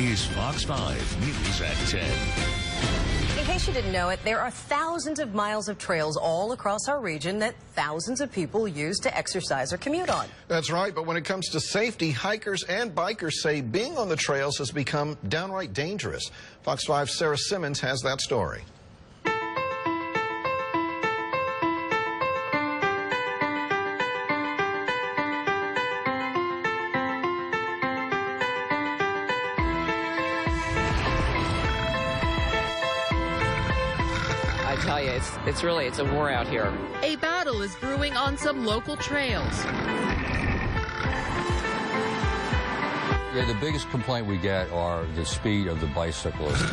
is Fox 5 News at 10. In case you didn't know it, there are thousands of miles of trails all across our region that thousands of people use to exercise or commute on. That's right, but when it comes to safety, hikers and bikers say being on the trails has become downright dangerous. Fox 5's Sarah Simmons has that story. I tell you, it's a war out here. A battle is brewing on some local trails. Yeah, the biggest complaint we get are the speed of the bicyclists.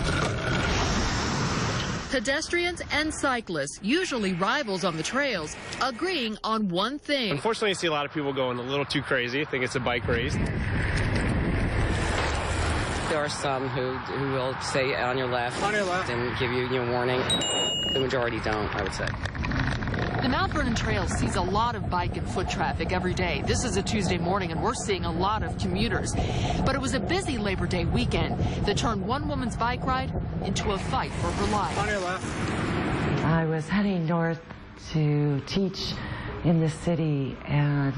Pedestrians and cyclists, usually rivals on the trails, agreeing on one thing. Unfortunately, I see a lot of people going a little too crazy. I think it's a bike race. There are some who will say on your left, and give you warning. The majority don't, I would say. The Mount Vernon Trail sees a lot of bike and foot traffic every day. This is a Tuesday morning, and we're seeing a lot of commuters. But it was a busy Labor Day weekend that turned one woman's bike ride into a fight for her life. On your left. I was heading north to teach in the city and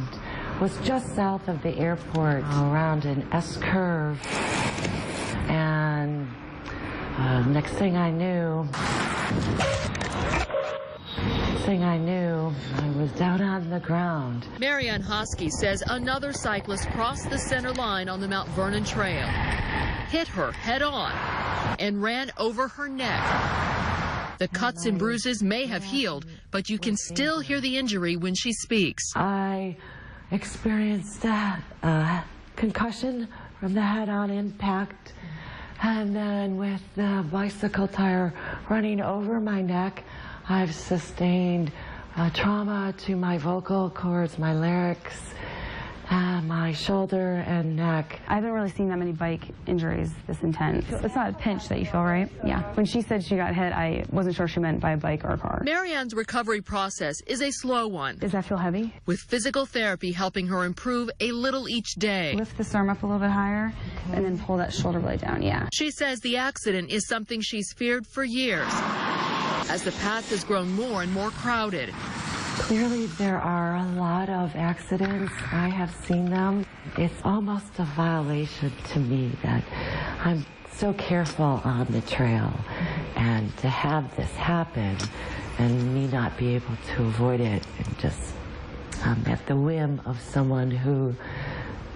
was just south of the airport around an S-curve. And next thing I knew, I was down on the ground. Marianne Hosky says another cyclist crossed the center line on the Mount Vernon Trail, hit her head on, and ran over her neck. The cuts and bruises may have healed, but you can still hear the injury when she speaks. I experienced a concussion from the head-on impact, and then with the bicycle tire running over my neck, I've sustained trauma to my vocal cords, my larynx, my shoulder and neck. I haven't really seen that many bike injuries this intense. It's not a pinch that you feel, right? Yeah. When she said she got hit, I wasn't sure she meant by a bike or a car. Marianne's recovery process is a slow one. Does that feel heavy? With physical therapy helping her improve a little each day. Lift the arm up a little bit higher and then pull that shoulder blade down, yeah. She says the accident is something she's feared for years as the path has grown more and more crowded. Clearly, there are a lot of accidents. I have seen them. It's almost a violation to me that I'm so careful on the trail, and to have this happen and me not be able to avoid it and just at the whim of someone who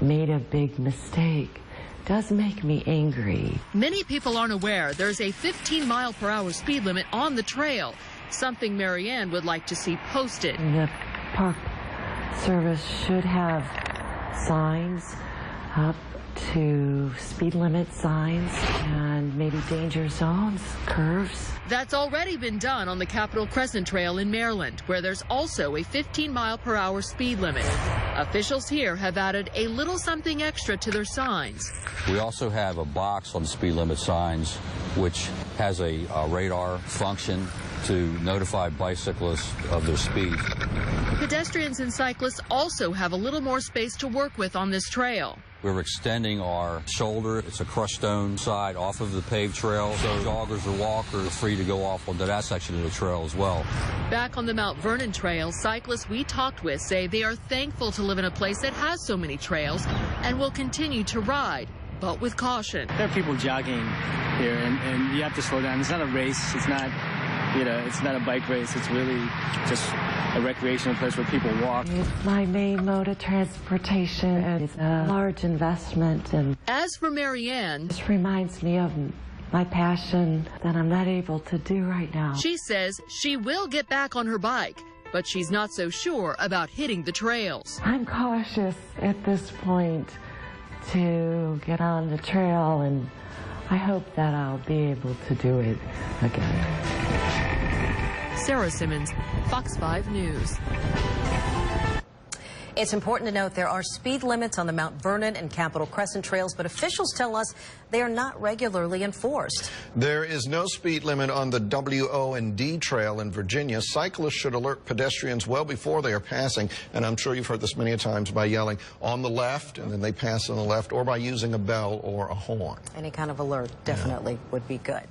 made a big mistake does make me angry. Many people aren't aware there's a 15-mile-per-hour speed limit on the trail, something Marianne would like to see posted. The Park Service should have signs up to speed limit signs and maybe danger zones, curves. That's already been done on the Capitol Crescent Trail in Maryland, where there's also a 15-mile-per-hour speed limit. Officials here have added a little something extra to their signs. We also have a box on the speed limit signs, which has a radar function to notify bicyclists of their speed. Pedestrians and cyclists also have a little more space to work with on this trail. We're extending our shoulder. It's a crushed stone side off of the paved trail, so joggers or walkers are free to go off onto that section of the trail as well. Back on the Mount Vernon Trail, cyclists we talked with say they are thankful to live in a place that has so many trails and will continue to ride, but with caution. There are people jogging here, and you have to slow down. It's not a race. It's not, it's not a bike race. It's really just a recreational place where people walk. It's my main mode of transportation, and it's a large investment. And as for Marianne, this reminds me of my passion that I'm not able to do right now. She says she will get back on her bike, but she's not so sure about hitting the trails. I'm cautious at this point to get on the trail, and I hope that I'll be able to do it again. Sarah Simmons, Fox 5 News. It's important to note there are speed limits on the Mount Vernon and Capitol Crescent trails, but officials tell us they are not regularly enforced. There is no speed limit on the W-O&D trail in Virginia. Cyclists should alert pedestrians well before they are passing, and I'm sure you've heard this many times, by yelling on the left, and then they pass on the left, or by using a bell or a horn. Any kind of alert definitely would be good.